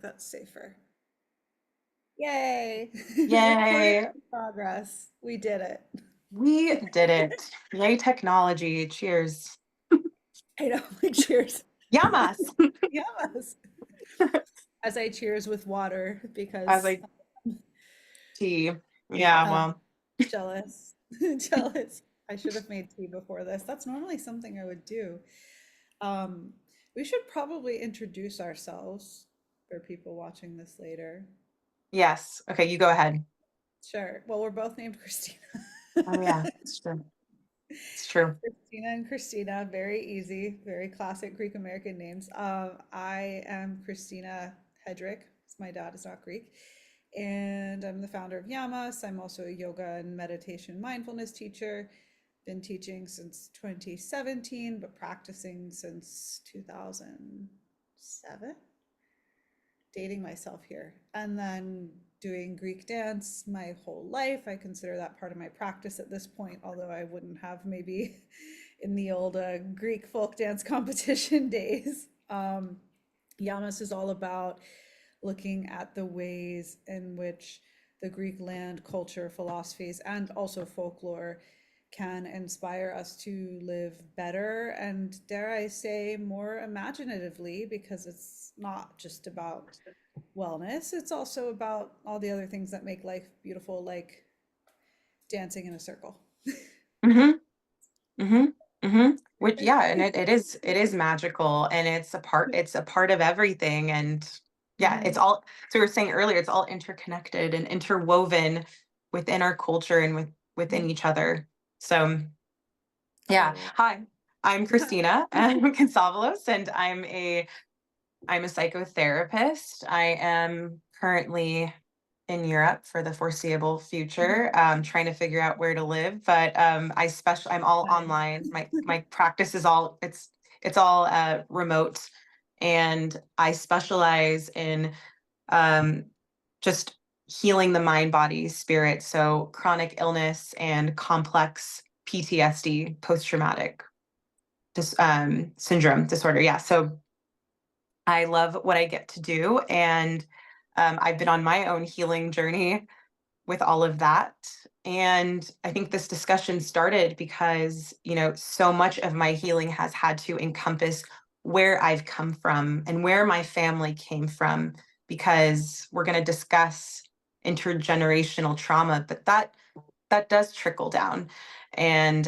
that's safer. Yay! Recording Yay. in progress. We did it. We did it. Yay, technology. Cheers. I know, like cheers. Yamas. Yes. As I cheers with water I was because like, tea. Yeah, uh, well, jealous. Jealous. I should have made tea before this. That's normally something I would do. Um, we should probably introduce ourselves for people watching this later. yes. Okay, you go ahead. Sure. Well, we're both named Christina. Oh, yeah, it's true. It's true. Christina and Christina, very easy, very classic Greek American names. I am Christina Hedrick. My dad is not Greek. And I'm the founder of Yamas. I'm also a yoga and meditation mindfulness teacher. Been teaching since 2017, but practicing since 2007. Dating myself here. And then doing Greek dance my whole life. I consider that part of my practice at this point, although I wouldn't have maybe in the old Greek folk dance competition days. Yamas is all about looking at the ways in which the Greek land, culture, philosophies, and also folklore can inspire us to live better and, dare I say, more imaginatively, because it's not just about wellness, it's also about all the other things that make life beautiful, like dancing in a circle. Mm-hmm. Mm-hmm. Mm-hmm. Which, yeah, and it is magical, and it's a part of everything. And yeah, it's Mhm. all, so we were saying earlier, it's all interconnected and interwoven within our culture and within each other. So yeah. Totally. Hi, I'm Christina Consalvalos, and I'm a psychotherapist. I am currently in Europe for the foreseeable future, trying to figure out where to live. But I'm all Nice. online. My practice is all it's all remote, and I specialize in um, just healing the mind, body, spirit. So chronic illness and complex PTSD, post traumatic syndrome disorder. Yeah. So I love what I get to do. And I've been on my own healing journey with all of that. And I think this discussion started because, so much of my healing has had to encompass where I've come from and where my family came from, because we're going to discuss intergenerational trauma, but that does trickle down. And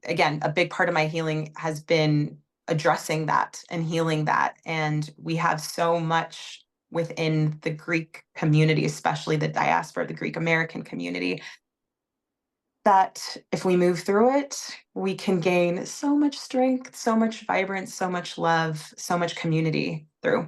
again, a big part of my healing has been addressing that and healing that. And we have so much within the Greek community, especially the diaspora, the Greek American community, that if we move through it, we can gain so much strength, so much vibrance, so much love, so much community through.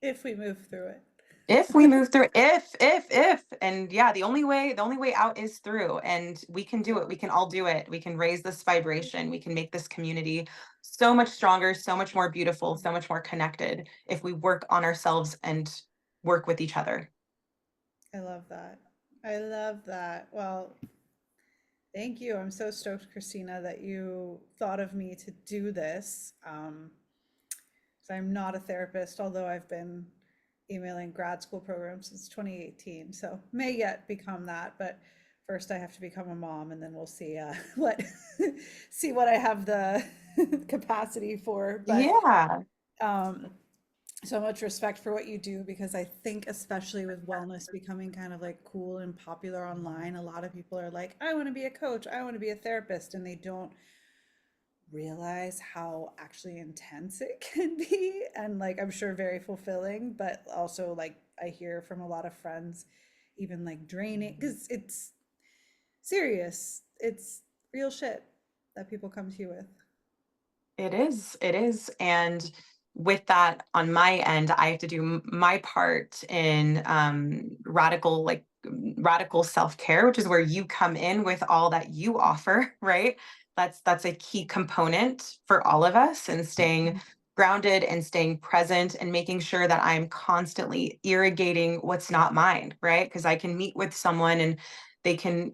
If we move through it. If we move through, if, and yeah, the only way out is through, and we can do it. We can all do it. We can raise this vibration. We can make this community so much stronger, so much more beautiful, so much more connected if we work on ourselves and work with each other. I love that. I love that. Well, thank you. I'm so stoked, Christina, that you thought of me to do this. 'Cause I'm not a therapist, although I've been emailing grad school programs since 2018. So may yet become that, but first I have to become a mom, and then we'll see what see what I have the capacity for. But Yeah. um, so much respect for what you do, because I think especially with wellness becoming kind of like cool and popular online, a lot of people are like, I want to be a coach, I want to be a therapist, and they don't realize how actually intense it can be, and like I'm sure very fulfilling, but also like I hear from a lot of friends even like draining, because it's serious, it's real shit that people come to you with. It is. It is. And with that on my end, I have to do my part in radical self-care, which is where you come in with all that you offer, right? That's a key component for all of us, and staying grounded and staying present and making sure that I'm constantly irrigating what's not mine, right? Because I can meet with someone and they can,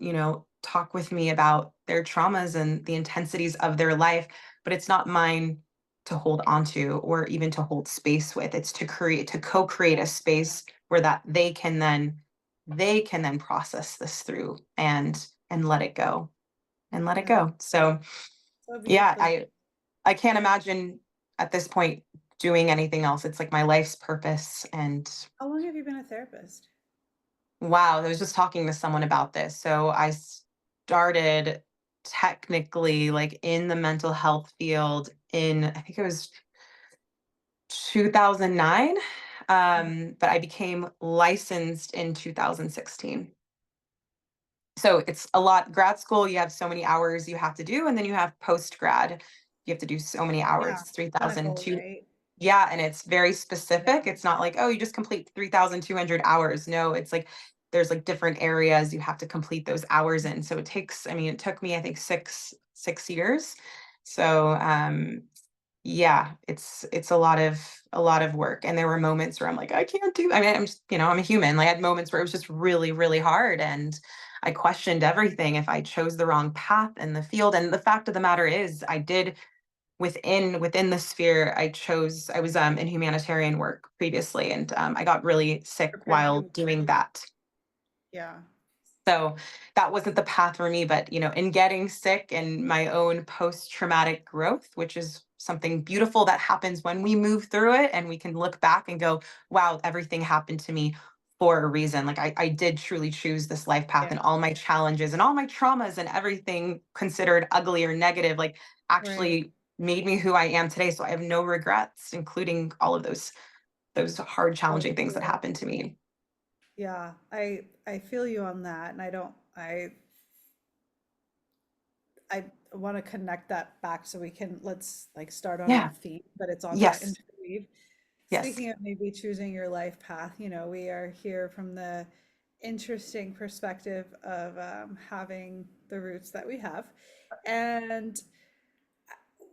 talk with me about their traumas and the intensities of their life, but it's not mine hold onto or even to hold space with. It's to co-create a space where that they can then process this through and let it go and let it Yeah, go. So so yeah, beautifully. I can't imagine at this point doing anything else. It's like my life's purpose. And How long have you been a therapist? wow, I was just talking to someone about this. So I started technically like in the mental health field in, I think it was 2009. Mm. But I became licensed in 2016. So it's a lot. Grad school, you have so many hours you have to do, and then you have post grad, you have to do so many hours. Yeah, It's three thousand clinical, two. right? Yeah, and it's very specific. Yeah, It's not like, oh, you just complete 3,200 hours. No, it's like there's like different areas you have to complete those hours in. So it takes, I mean, it took me, I think, six years. So yeah, it's a lot of work. And there were moments where I'm like, I can't do, I mean, I'm just, I'm a human. Like, I had moments where it was just really, really hard. And I questioned everything if I chose the wrong path in the field. And the fact of the matter is I did within the sphere I was in humanitarian work previously, and I got really sick prepared while you. doing that. Yeah, So that wasn't the path for me, but in getting sick and my own post-traumatic growth, which is something beautiful that happens when we move through it and we can look back and go, wow, everything happened to me for a reason. Like I did truly choose this life path, yeah, and all my challenges and all my traumas and everything considered ugly or negative, like right. actually made me who I am today. So I have no regrets, including all of those hard, So challenging things that cool. happened to me. Yeah, I feel you on that, and I want to connect that back so we can let's like start on Yeah. that theme, but it's on that Yes. interweave. Yes. Speaking of maybe choosing your life path, we are here from the interesting perspective of having the roots that we have. And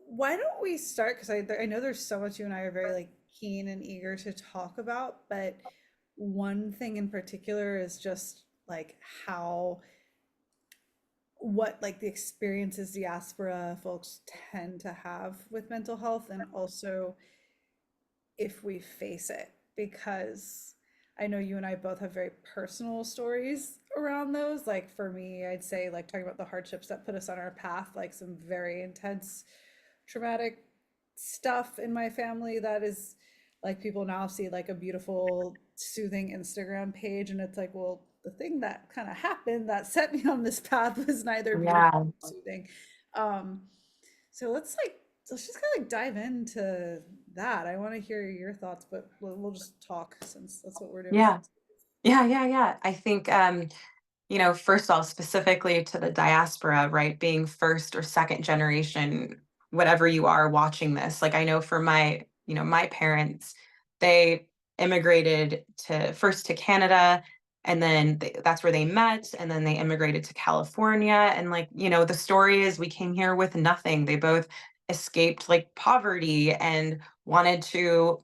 why don't we start? Because I know there's so much you and I are very like keen and eager to talk about, but one thing in particular is just like how what like the experiences diaspora folks tend to have with mental health, and also if we face it, because I know you and I both have very personal stories around those. Like for me, I'd say like talking about the hardships that put us on our path, like some very intense traumatic stuff in my family that is like people now see like a beautiful soothing Instagram page, and it's like, well, the thing that kind of happened that set me on this path was neither beautiful Yeah. nor soothing. um so let's just kind of like dive into that. I want to hear your thoughts, but we'll just talk since that's what we're doing. Yeah. Yeah, yeah, yeah. I think, first off, specifically to the diaspora, right? Being first or second generation, whatever you are watching this. Like I know for my parents, they immigrated to first to Canada, and then that's where they met, and then they immigrated to California. And like, the story is we came here with nothing. They both escaped like poverty and wanted to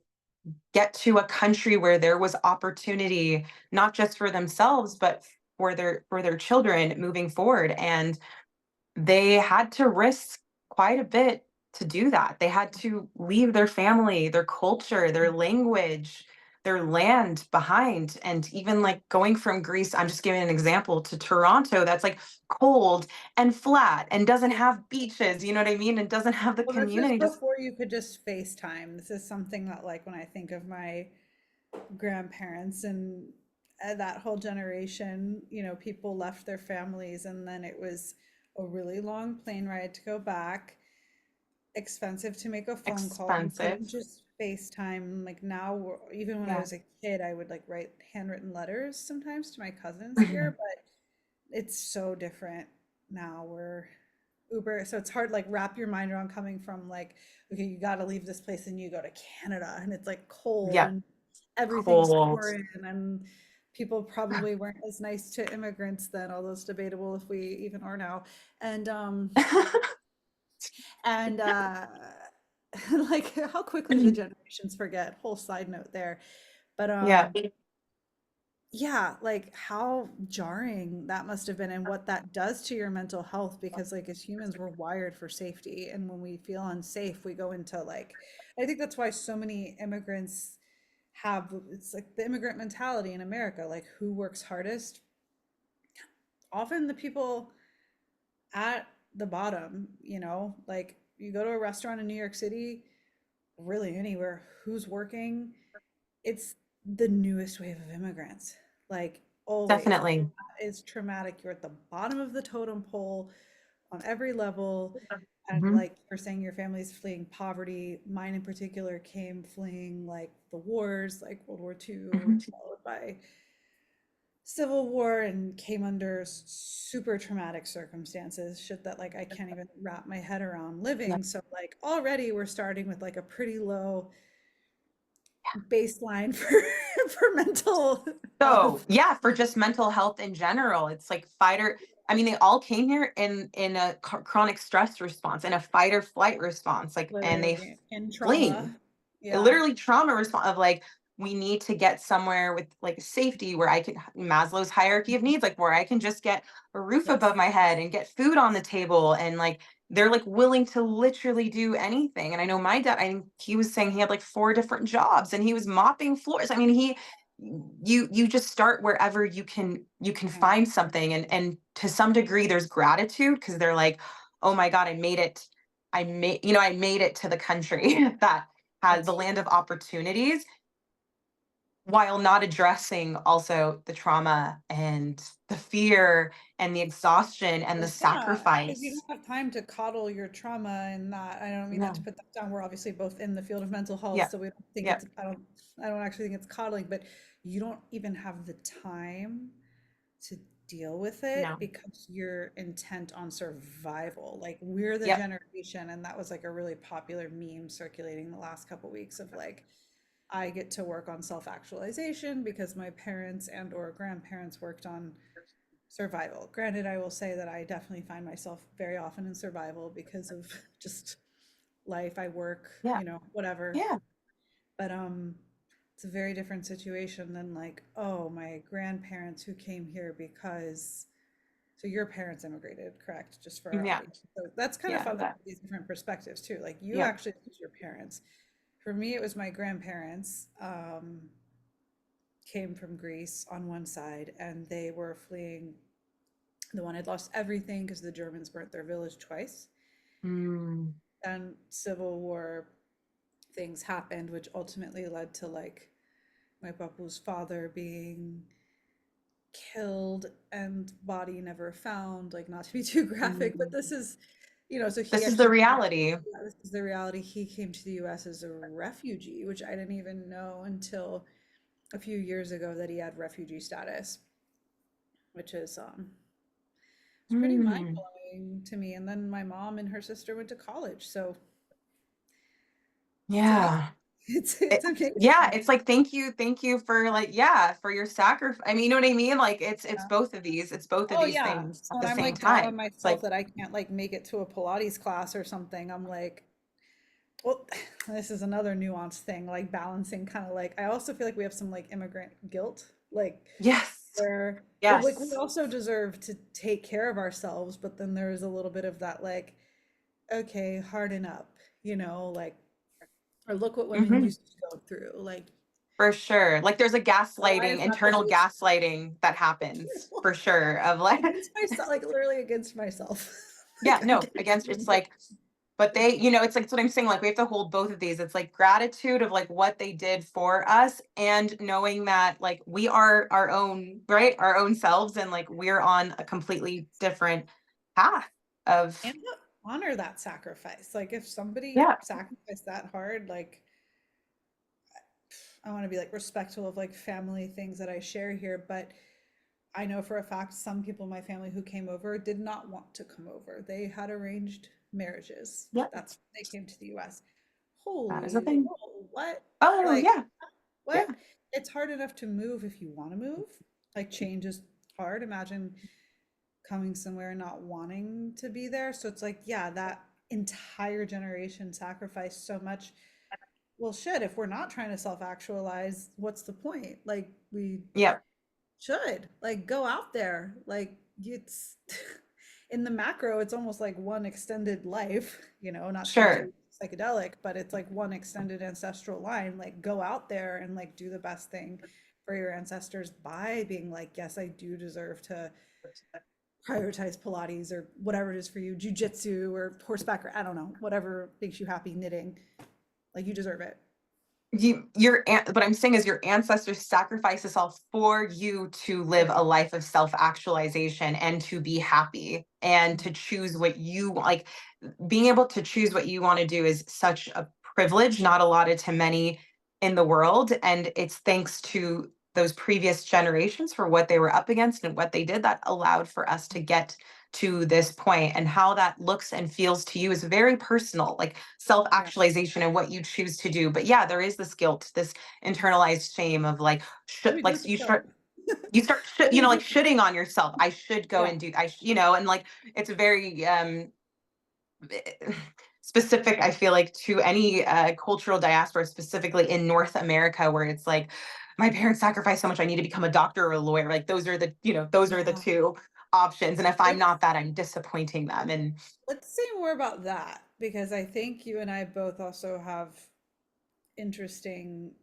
get to a country where there was opportunity, not just for themselves but for their children moving forward. And they had to risk quite a bit to do that. They had to leave their family, their culture, their language, their land behind. And even like going from Greece, I'm just giving an example, to Toronto, that's like cold and flat and doesn't have beaches, you know what I mean? And doesn't have the Well, this is community. Just before you could just FaceTime. This is something that, like, when I think of my grandparents and that whole generation, people left their families, and then it was a really long plane ride to go back, expensive to make a phone call. You couldn't expensive. just FaceTime. Like now, even when I Yeah. was a kid, I would like write handwritten letters sometimes to my cousins here, but it's so different now. We're Uber, so it's hard like wrap your mind around coming from like, okay, you got to leave this place and you go to Canada and it's like cold Yeah. and everything's Cold. foreign, and people probably weren't as nice to immigrants then, although it's debatable if we even are now. And and like how quickly the generations forget. Whole side note there. But Yeah. yeah, like how jarring that must have been and what that does to your mental health because like as humans we're wired for safety and when we feel unsafe we go into like I think that's why so many immigrants have it's like the immigrant mentality in America like who works hardest often the people at the bottom, you know, like you go to a restaurant in New York City, really anywhere, who's working? It's the newest wave of immigrants. Like always, Definitely. it's traumatic. You're at the bottom of the totem pole on every level. And Mhm. like you're saying, your family's fleeing poverty. Mine in particular came fleeing like the wars, like World War II, Mhm. followed by Civil War and came under super traumatic circumstances, shit that like I can't even wrap my head around Yeah. living. So like already we're starting with like a pretty low baseline for for mental So, health. yeah, for just mental health in general, it's like fight or I mean, they all came here in a chronic stress response, in a fight or flight response, like, and they Literally in fleeing. trauma. Yeah. Literally trauma response of like, we need to get somewhere with like safety where I can Maslow's hierarchy of needs, like where I can just get a roof above Yes. my head and get food on the table. And like they're like willing to literally do anything. And I know my dad, I think he was saying he had like 4 different jobs and he was mopping floors. I mean, you just start wherever you can I know. find something. And to some degree there's gratitude because they're like, oh my God, I made it. I made it to the country that has That's the land of opportunities while not addressing also the trauma and the fear and the exhaustion and the yeah, because you sacrifice. don't have time to coddle your trauma and that. I don't mean that to No. put that down. We're obviously both in the field of mental health, Yeah. so we don't think Yeah. it's, I don't actually think it's coddling, but you don't even have the time to deal with it No. because you're intent on survival. Like we're the Yep. generation, and that was like a really popular meme circulating the last couple weeks of like, I get to work on self-actualization because my parents and or grandparents worked on survival. Granted, I will say that I definitely find myself very often in survival because of just life, I work, Yeah. you know, whatever. Yeah. But it's a very different situation than like, oh, my grandparents who came here because so your parents immigrated, correct? Just for our Yeah. audience. So that's kind of Yeah. fun to That. put these different perspectives too. Like you Yeah. actually choose your parents. For me, it was my grandparents. Came from Greece on one side, and they were fleeing. The one had lost everything because the Germans burnt their village twice. Mm. And Civil War things happened, which ultimately led to like my papu's father being killed and body never found. Like not to be too graphic, but Mm. this is, you know, so he This is the actually came, reality. yeah, this is the reality. He came to the US as a refugee, which I didn't even know until a few years ago that he had refugee status, which is it's pretty Mm. mind-blowing to me. And then my mom and her sister went to college, so it's amazing. Yeah. It's It, yeah, amazing. it's like thank you for like yeah, for your sacrifice. I mean, you know what I mean? Like it's Yeah. both of these. It's both of Oh these yeah. things So at when the I'm same like down on time. It's myself like, that I can't like make it to a Pilates class or something, I'm like, well, this is another nuanced thing, like balancing kind of like I also feel like we have some like immigrant guilt, like yes. where well, like we Yes. also deserve to take care of ourselves, but then there's a little bit of that like, okay, harden up, you know, like or look what women Mhm. used to go through. Like For sure. Like there's a why gaslighting, is that the internal case? gaslighting that happens for sure of like, Against myself, like literally against myself. yeah, Like I'm no, getting against it's like, but they, it's like, it's what I'm saying. Like we have to hold both of these. It's like gratitude of like what they did for us and knowing that like we are our own, right? Our own selves and like we're on a completely different path of, and to honor that sacrifice. Like if somebody yeah, sacrificed that hard, like I want to be like respectful of like family things that I share here, but I know for a fact some people in my family who came over did not want to come over. They had arranged marriages. yeah, That's when they came to the US. that is a Holy, thing. whoa, what? Oh, Like, yeah. Yeah. what? It's hard enough to move if you want to move. Like, change is hard. Imagine coming somewhere and not wanting to be there. So it's like, yeah, that entire generation sacrificed so much. Well, shit, if we're not trying to self-actualize, what's the point? Like, we Yeah. should like go out there. Like it's in the macro, it's almost like one extended life, not to be Sure. too psychedelic, but it's like one extended ancestral line. Like go out there and like do the best thing for your ancestors by being like, yes, I do deserve to prioritize Pilates or whatever it is for you, jujitsu or horseback or I don't know, whatever makes you happy, knitting. Like you deserve it. What I'm saying is your ancestors sacrificed this all for you to live Right. a life of self-actualization and to be happy and Mhm. to choose what you like. Being able to choose what you want to do is such a privilege not allotted to many in the world, and it's thanks to those previous generations for what they were up against and what they did that allowed for us to get to this point. And how that looks and feels to you is very personal, like Yeah. self-actualization and what you choose to do. But yeah, there is this guilt, this internalized shame of like Let me do like some stuff. you start Let me like do some shitting on yourself. I should go Yeah. and do and like it's very specific, I feel like, to any cultural diaspora, specifically in North America, where it's like my parents sacrificed so much, I need to become a doctor or a lawyer. Like those are the those are the Yeah. two options, and if I'm Let's not that, I'm disappointing them. And let's say more about that because I think you and I both also have interesting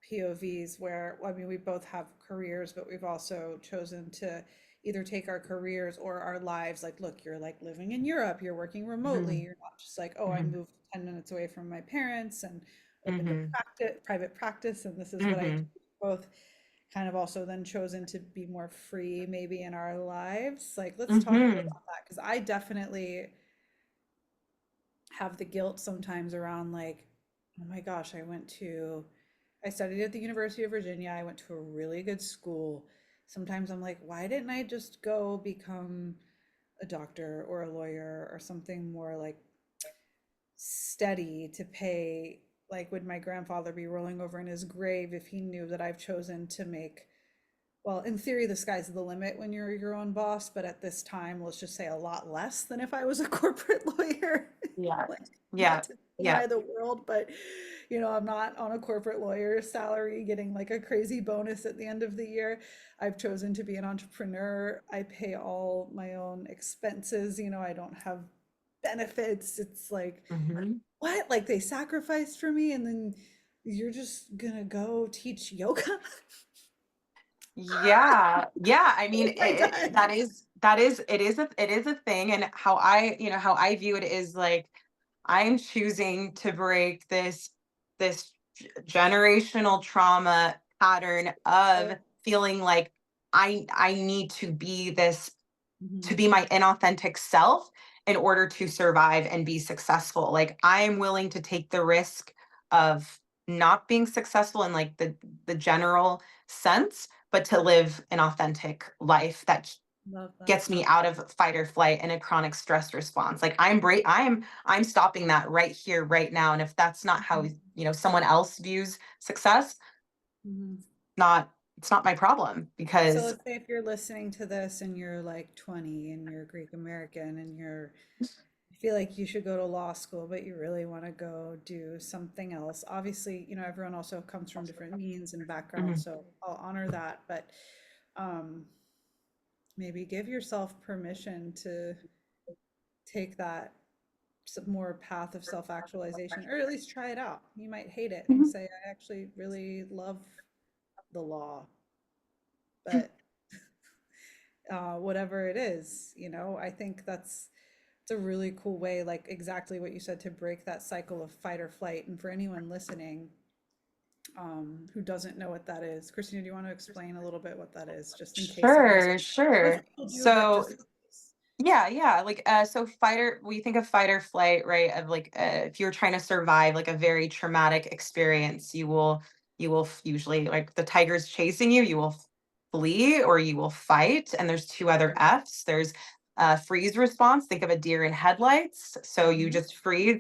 POVs where, well, I mean, we both have careers, but we've also chosen to either take our careers or our lives. Like, look, you're like living in Europe, you're working remotely, Mhm, you're not just like, oh, I mhm, moved 10 minutes away from my parents and opened a mhm, private practice, and this is what I do. mhm, Both kind of also then chosen to be more free maybe in our lives. Like, let's talk more mhm, about that because I definitely have the guilt sometimes around like, oh my gosh, I studied at the University of Virginia. I went to a really good school. Sometimes I'm like, why didn't I just go become a doctor or a lawyer or something more like steady to pay? Like, would my grandfather be rolling over in his grave if he knew that I've chosen to make, well, in theory, the sky's the limit when you're your own boss, but at this time, let's just say a lot less than if I was a corporate lawyer. yeah, Like, yeah, not to yeah, deny the world, but I'm not on a corporate lawyer's salary getting like a crazy bonus at the end of the year. I've chosen to be an entrepreneur. I pay all my own expenses. I don't have benefits. It's like, mhm. what? Like they sacrificed for me, and then you're just gonna go teach yoga? Yeah, yeah. I mean, Oh my God. it is a thing, and how how I view it is like I'm choosing to break generational trauma pattern of feeling like I need to be this to Mhm. be my inauthentic self in order to survive and be successful. Like I'm willing to take the risk of not being successful in like the general sense, but to live an authentic life that Love that. gets me out of fight or flight and a chronic stress response. Like I'm stopping that right here, right now. And if that's not how, Mhm. someone else views success, Mhm. not it's not my problem So because let's say if you're listening to this and you're like 20 and you're Greek American and you feel like you should go to law school, but you really want to go do something else. Obviously, everyone also comes from different means and backgrounds, Mhm, so I'll honor that, but um, maybe give yourself permission to take that more path of self-actualization, or at least try it out. You might hate it and mhm, say, I actually really love the law, but whatever it is, I think it's a really cool way, like exactly what you said, to break that cycle of fight or flight. And for anyone listening who doesn't know what that is, Christina, do you want to explain a little bit what that is, just in case someone's, sure, most sure. people do, but So just in case. yeah, yeah. Like, so we think of fight or flight, right? Of like, if you're trying to survive like a very traumatic experience, usually like the tiger's chasing you, you will flee or you will fight. And there's two other F's. There's freeze response. Think of a deer in headlights. So you Mhm. just freeze.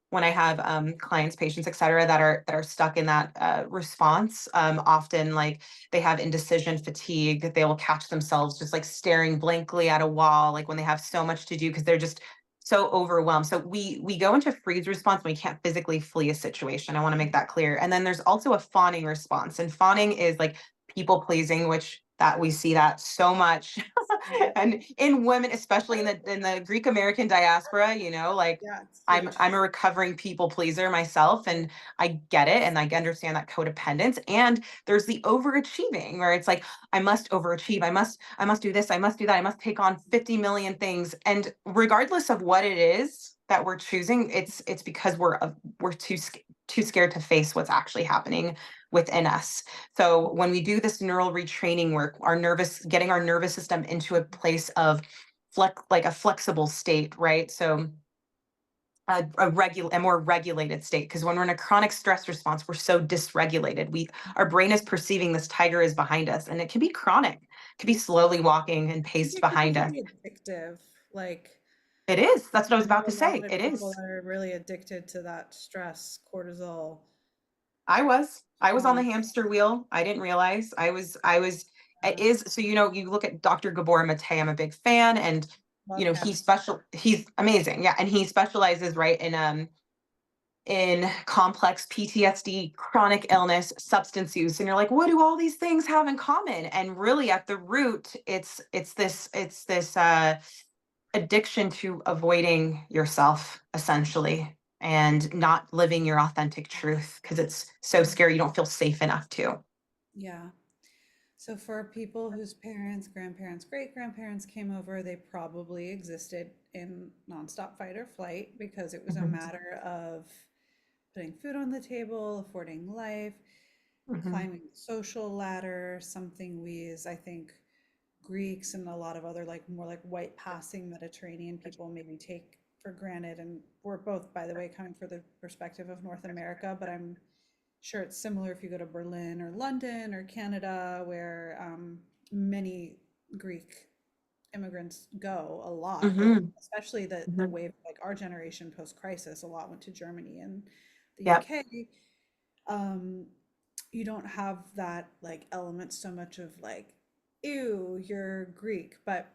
When I have clients, patients, et cetera, that are stuck in that response. Often like they have indecision fatigue, that they will catch themselves just like staring blankly at a wall, like when they have so much to do because they're just so overwhelmed. So we go into freeze response when we can't physically flee a situation. I want to make that clear. And then there's also a fawning response. And fawning is like people pleasing, which that we see that so much Yep. and in women, especially in the Greek American diaspora, like Yeah, it's I'm huge. I'm a recovering people pleaser myself, and I get it, and I understand that codependence. And there's the overachieving where it's like I must overachieve, I must do this, I must do that, I must take on 50 million things. And regardless of what it is that we're choosing, it's because we're too scared to face what's actually happening within us. So when we do this neural retraining work, getting our nervous system into a place of like a flexible state, right? So a more regulated state, because when we're in a chronic stress response, we're so dysregulated. Our brain is perceiving this tiger is behind us, and it can be chronic. It can be slowly walking and I think paced it could be behind us. very addictive. Like, It is. That's what I I was about know to a lot say. of It people is. that are really addicted to that stress, cortisol. I was on the Um, hamster wheel. I didn't realize. I was it uh, is so you look at Dr. Gabor Mate, I'm a big fan, and love him. he's amazing. Yeah, and he specializes, right, in complex PTSD, chronic illness, substance use. And you're like, what do all these things have in common? And really at the root, it's this addiction to avoiding yourself, essentially, and not living your authentic truth because it's so scary. You don't feel safe enough to. Yeah. So for people whose parents, grandparents, great grandparents came over, they probably existed in nonstop fight or flight because it was a Mhm, matter of putting food on the table, affording life, mhm, climbing the social ladder, something we as I think Greeks and a lot of other like more like white passing Mediterranean people maybe take for granted. And we're both, by the way, coming from the perspective of North America, but I'm sure it's similar if you go to Berlin or London or Canada, where many Greek immigrants go a lot. But mhm, especially the mhm. wave, like our generation post crisis, a lot went to Germany and the Yep. UK. Um, you don't have that like element so much of like, ew, you're Greek. But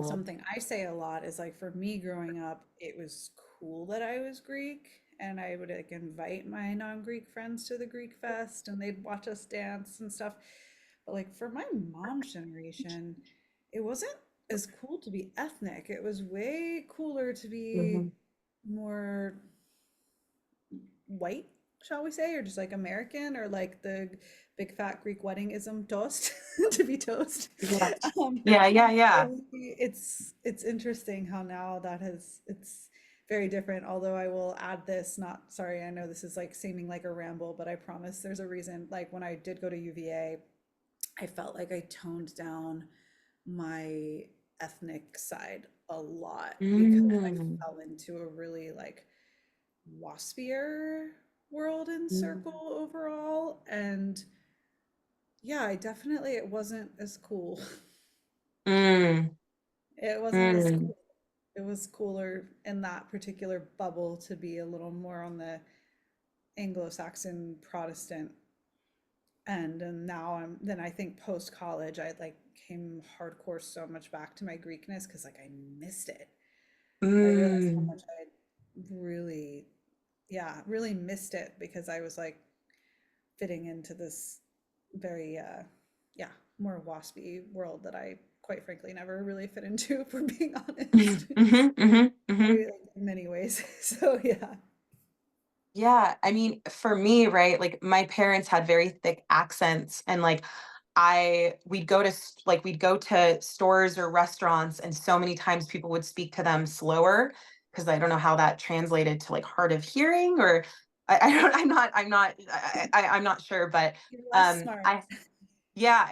something I say a lot is like for me growing up, it was cool that I was Greek. And I would like invite my non-Greek friends to the Greek fest and they'd watch us dance and stuff. But like for my mom's generation, it wasn't as cool to be ethnic. It was way cooler to be Mhm, more white, shall we say, or just like American, or like the big fat Greek wedding ism toast to be toast. yeah. Um, Yeah, yeah, yeah. it's interesting how now that has it's very different. Although I will add this, not sorry, I know this is like seeming like a ramble, but I promise there's a reason. Like when I did go to UVA, I felt like I toned down my ethnic side a lot because I Mm, fell into a really like waspier world and mm, circle overall. And yeah, I definitely, it wasn't as cool. mm, It wasn't as mm, cool. It was cooler in that particular bubble to be a little more on the Anglo-Saxon Protestant end. And now then I think post college, I like came hardcore so much back to my Greekness because like I missed it. I realized how mm, much I had really, yeah, really missed it because I was like fitting into this very yeah, more waspy world that I quite frankly never really fit into, if we're being mhm, honest. mhm, mhm. Like, in many ways. So yeah. Yeah, I mean, for me, right, like my parents had very thick accents, and like we'd go to stores or restaurants, and so many times people would speak to them slower because I don't know how that translated to like hard of hearing, or I don't I'm not sure, but You're less smart. I yeah,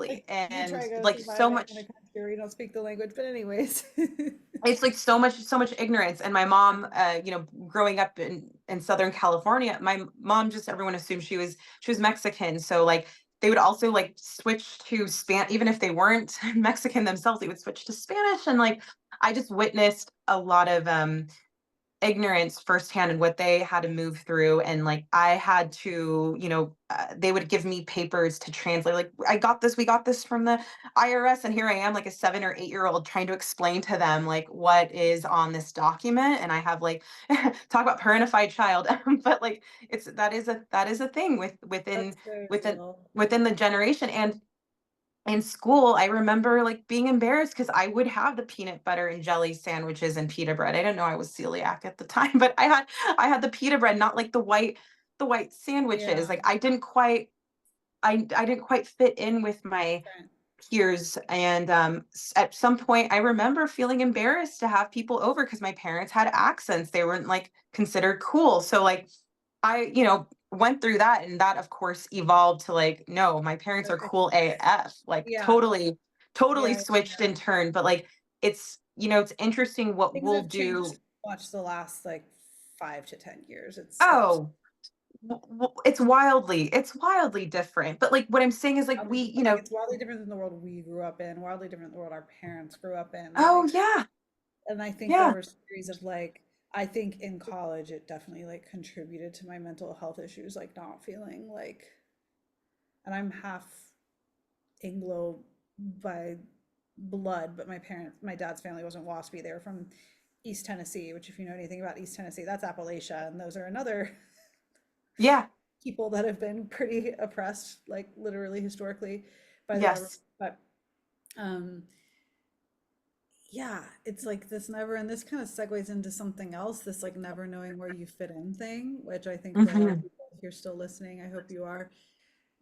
Like exactly. you And try to like survive so like in a much country where you don't speak the language, but anyways. it's like so much ignorance. And my mom, growing up in Southern California, my mom, just everyone assumed she was Mexican. So like they would also like switch to even if they weren't Mexican themselves, they would switch to Spanish. And like I just witnessed a lot of ignorance firsthand and what they had to move through. And like I had to, they would give me papers to translate. Like, we got this from the IRS. And here I am, like a 7 or 8 year old, trying to explain to them like what is on this document. And I have like, talk about parentified child. But like that is a thing That's so within real. within the generation. And in school, I remember like being embarrassed because I would have the peanut butter and jelly sandwiches and pita bread. I didn't know I was celiac at the time, but I had the pita bread, not like the white sandwiches. Yeah, Like I didn't quite fit in with my different. peers. And at some point I remember feeling embarrassed to have people over because my parents had accents. They weren't like considered cool. So like I went through that, and that of course evolved to like, no, my parents are Okay. cool AF. Like Yeah, totally, totally yeah, yeah, switched yeah. and turned. But like it's interesting what Things we'll have do. changed. Watch the last like 5 to 10 years. It's Oh, it's wildly different. But like what I'm saying is like wildly different. Like it's wildly different than the world we grew up in, wildly different than the world our parents grew up in. oh Like, yeah, and I think there yeah, were series of like, I think in college it definitely like contributed to my mental health issues, like not feeling like, and I'm half Anglo by blood, but my dad's family wasn't WASPy. They were from East Tennessee, which if you know anything about East Tennessee, that's Appalachia, and those are another yeah, people that have been pretty oppressed, like literally historically by the government. yes, But um, yeah, it's like this never, and this kind of segues into something else, this like never knowing where you fit in thing, which I think for a lot of hmm people, if you're still listening, I hope you are.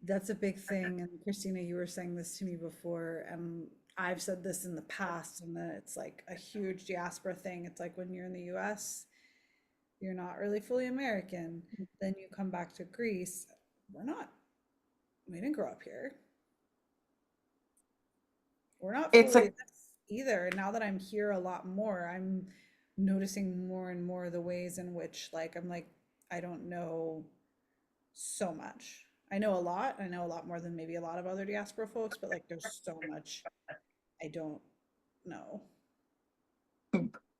That's a big thing. And Christina, you were saying this to me before, and I've said this in the past, and then it's like a huge diaspora thing. It's like when you're in the US, you're not really fully American. Then you come back to Greece. We're not, we didn't grow up here. We're not it's fully a this either. And now that I'm here a lot more, I'm noticing more and more the ways in which, like, I'm like, I don't know so much. I know a lot. I know a lot more than maybe a lot of other diaspora folks, but like, there's so much I don't know.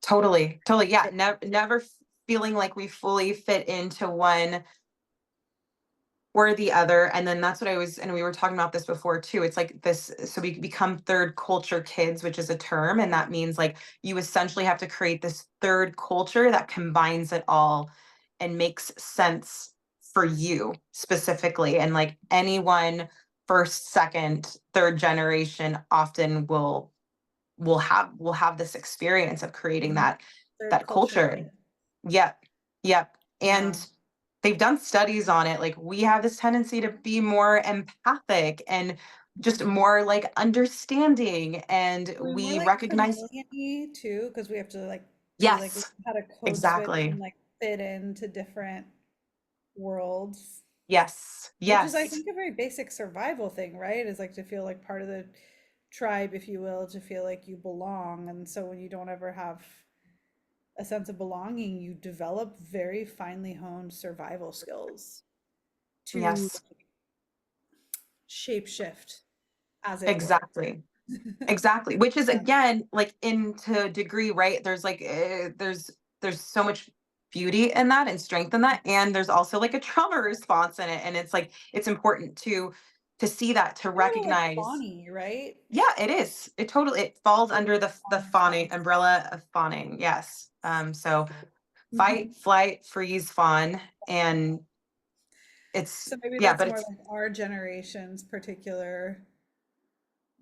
totally, yeah, So, never feeling like we fully fit into one or the other. And then that's what I was, and we were talking about this before too. It's like this, so we become third culture kids, which is a term. And that means like you essentially have to create this third culture that combines it all and makes sense for you specifically. And like anyone, first, second, third generation often will have this experience of creating mhm. that Third that culture culture. kid. Yep, yep. Yeah. And they've done studies on it. Like we have this tendency to be more empathic and just Mhm. more like understanding, and We're more we like recognize. chameleon-y too, because we have to like be like, learn Yes, how to code switch and exactly. like fit into different worlds. Yes, Which is, I yes, think, a very basic survival thing, right? Is like to feel like part of the tribe, if you will, to feel like you belong. And so when you don't ever have a sense of belonging, you develop very finely honed survival skills to yes, shape shift, as it were. exactly. Exactly, which is Yeah. again, like into a degree, right? There's like there's so much beauty in that and strength in that, and there's also like a trauma response in it, and it's like it's important to see that, to A little like recognize. fawny, right? Yeah, it is. It falls Little under the fawn fawning response. umbrella of fawning. Yes. So Mhm. fight, flight, freeze, fawn, and it's So maybe yeah, that's but more it's like our generation's particular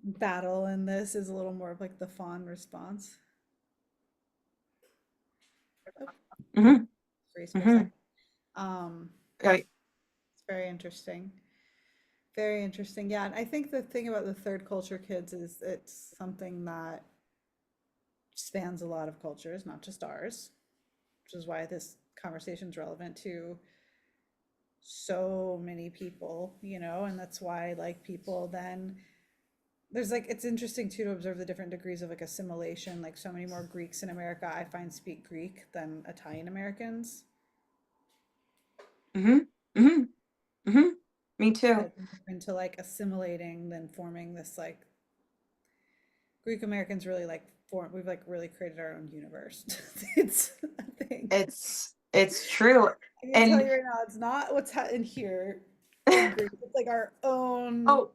battle, and this is a little more of like the fawn response. Oh, mhm, freeze for a mhm. second. Um, Right. it's very interesting. Very interesting. Yeah, and I think the thing about the third culture kids is it's something that spans a lot of cultures, not just ours, which is why this conversation is relevant to so many people, and that's why like people then there's like it's interesting too to observe the different degrees of like assimilation. Like so many more Greeks in America, I find speak Greek than Italian Americans. Mhm, mhm, mhm. Me too. Into like assimilating, then forming this like Greek Americans really like we've like really created our own universe. It's a thing. It's true. I can tell And you right now, it's not what's in here in Greece. It's like our own oh,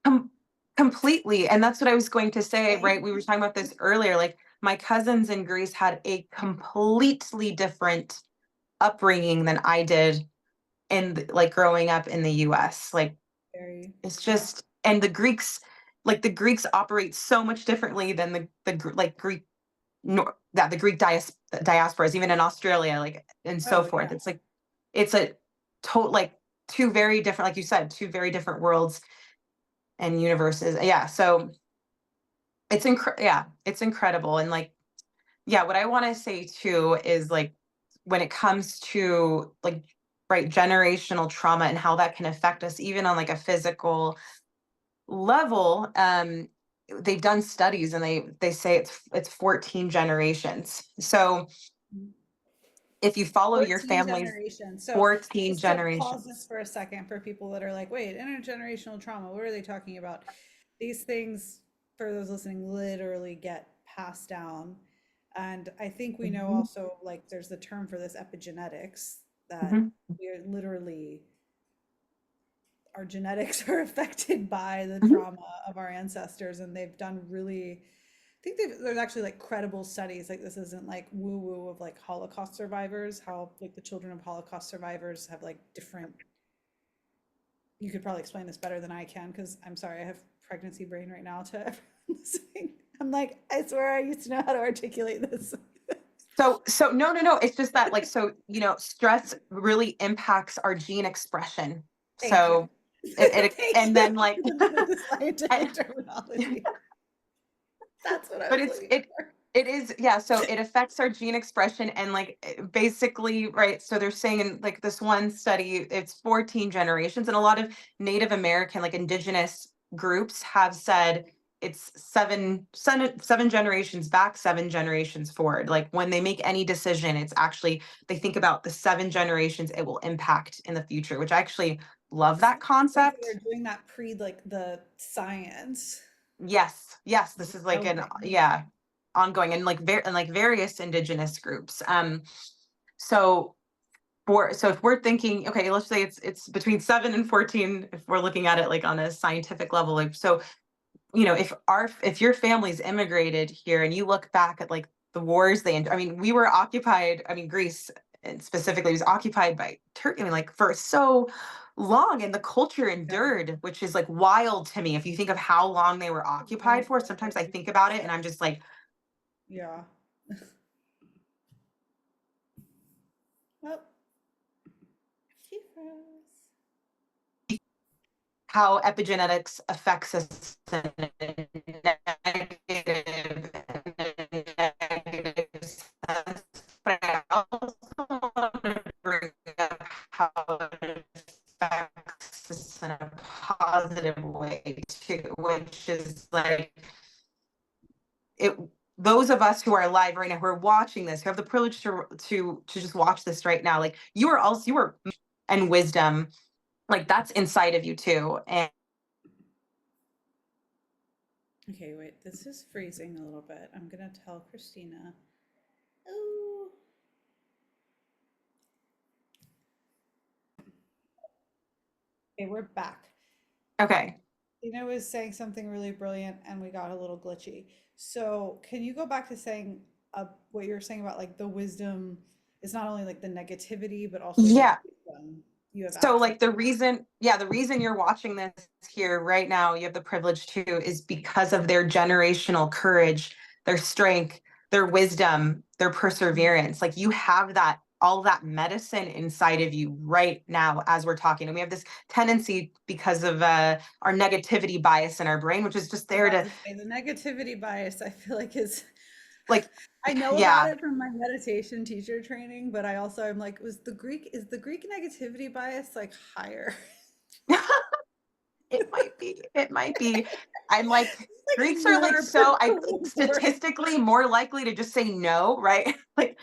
com completely, and that's what I was going to say, thing. right? We were talking about this earlier, like, my cousins in Greece had a completely different upbringing than I did like, growing up in the US, like, Very, it's yeah. just and the Greeks operate so much differently than like, the Greek diasporas, even in Australia, like, and so Oh forth. yeah. It's a like, 2 very different like you said, 2 very different worlds and universes. Yeah, so it's incredible, and, like, yeah, what I wanna say too is, like, when it comes to, like, right, generational trauma and how that can affect us even on, like, a physical level, they've done studies and they say it's 14 generations. So, Mhm. if you follow your 14 family's generations. So 14 just to pause this generations. for a second for people that are like, wait, intergenerational trauma, what are they talking about? These things, for those listening, literally get passed down. And I think we know Mhm, also, like, there's the term for this epigenetics, that mhm, we're literally, our genetics are affected by the mhm, trauma of our ancestors. And they've done really, I think there's actually like credible studies. Like, this isn't like woo woo of like Holocaust survivors, how like the children of Holocaust survivors have like different, you could probably explain this better than I can, because I'm sorry, I have pregnancy brain right now to everyone listening. I'm like, I swear I used to know how to articulate this. so no, it's just that, like, so, stress really impacts our gene expression. Thank you. So, it Thank and you then, like, for the scientific and terminology. That's what I but was looking for. it is, yeah, so it affects our gene expression and, like, basically, right, so they're saying in, like, this one study, it's 14 generations, and a lot of Native American, like, indigenous groups have said it's seven generations back, 7 generations forward. Like, when they make any decision, it's actually they think about the 7 generations it will impact in the future, which I actually love So that like concept. they're doing that pre like the science. Yes, this is like an Okay. yeah, ongoing and like various indigenous groups. So so if we're thinking, okay, let's say it's between 7 and 14, if we're looking at it like on a scientific level, like so, if your family's immigrated here and you look back at like the wars I mean, we were occupied, I mean, Greece and specifically was occupied by Turkey, I mean, like for so long, and the culture Yeah. endured, which is like wild to me. If you think of how long they were A long occupied for, sometimes I time. think about it and I'm just like, Yeah. Oh, she froze. how epigenetics affects us in a negative, sense. But I also want to bring up how it affects us in a positive way too, which is like it those of us who are alive right now, who are watching this, who have the privilege to just watch this right now, like you are and wisdom, like that's inside of you too. And Okay, wait, this is freezing a little bit. I'm gonna tell Christina. Oh, okay, we're back. okay. Tina was saying something really brilliant and we got a little glitchy. So, can you go back to saying what you were saying about like the wisdom is not only like the negativity, but also the Yeah. wisdom you have So access like the reason you're watching this here right now, you have the privilege to, is because of their generational courage, their strength, their wisdom, their to. perseverance. Like you have that all that medicine inside of you right now as we're talking. And we have this tendency because of our negativity bias in our brain, which is just there About to to say the negativity bias, I feel like is like, I know about yeah. it from my meditation teacher training, but I also am like, is the Greek negativity bias like higher? It might be. It might be. I'm like, Like Greeks are like more so I think more. statistically more likely to just say no, right? Like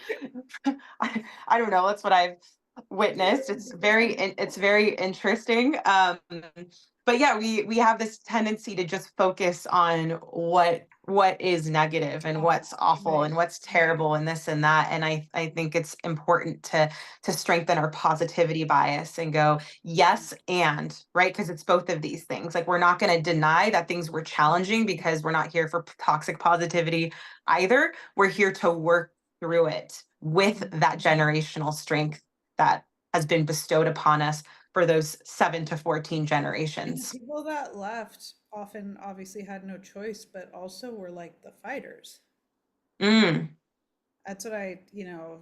I don't know. That's what I've witnessed. It's very interesting. but yeah, we have this tendency to just focus on what is negative and Oh, what's awful right. and what's terrible and this and that. And I think it's important to strengthen our positivity bias and go, yes, and right, because it's both of these things. Like we're not going to deny that things were challenging because we're not here for toxic positivity either. We're here to work through it with Mhm. that generational strength that has been bestowed upon us for those 7 to 14 And the generations. people that left often obviously had no choice, but also were like the fighters. Mm, That's what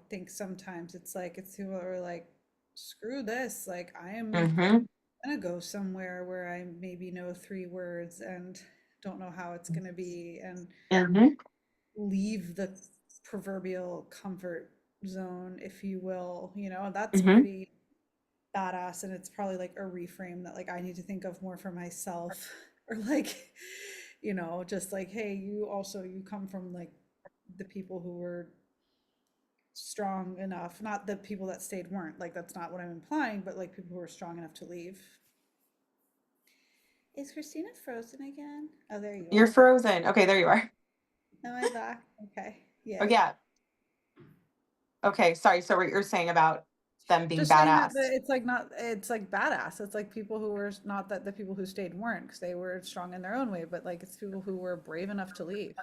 think sometimes it's like it's people who are like, screw this, like I am mhm, gonna go somewhere where I maybe know 3 words and don't know how it's gonna be and mhm, leave the proverbial comfort zone, if you will. That's mhm, pretty badass, and it's probably like a reframe that like I need to think of more for myself or like just like, hey, you come from like the people who were strong enough, not the people that stayed weren't, like that's not what I'm implying, but like people who were strong enough to leave. Is Christina frozen again? Oh, there you you're are. frozen. Okay, there you are. Am I back? Okay, Oh, yay. yeah. Okay, sorry. So what you're saying about them being Just saying that badass. it's like not, it's like badass. It's like people who were not that the people who stayed weren't, because they were strong in their own way, but like it's people who were brave enough to leave